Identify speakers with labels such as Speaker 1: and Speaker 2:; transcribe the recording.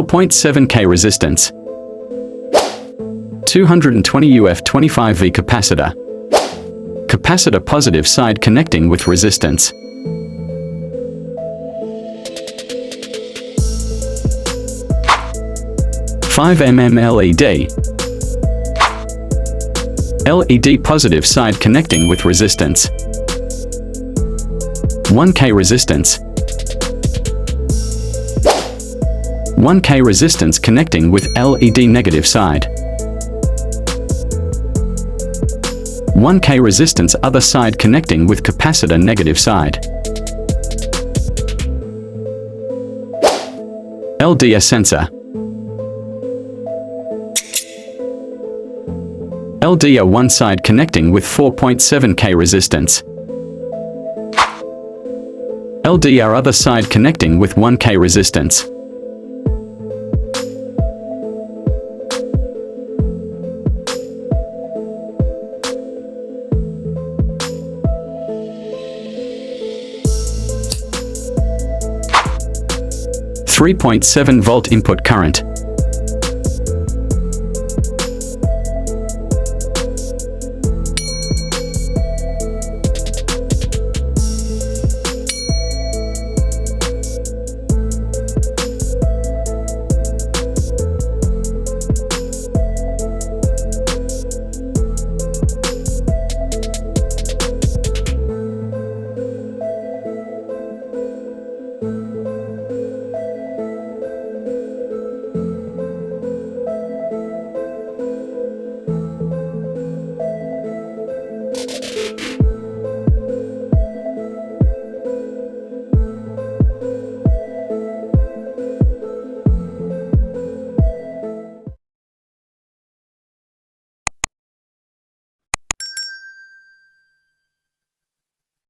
Speaker 1: 4.7K resistance. 220 UF 25V capacitor. Capacitor positive side connecting with resistance. .5 mm LED. LED positive side connecting with resistance. 1K resistance. 1K resistance connecting with LED negative side. 1K resistance other side connecting with capacitor negative side. LDR sensor. LDR one side connecting with 4.7K resistance. LDR other side connecting with 1K resistance. .3.7 volt input current.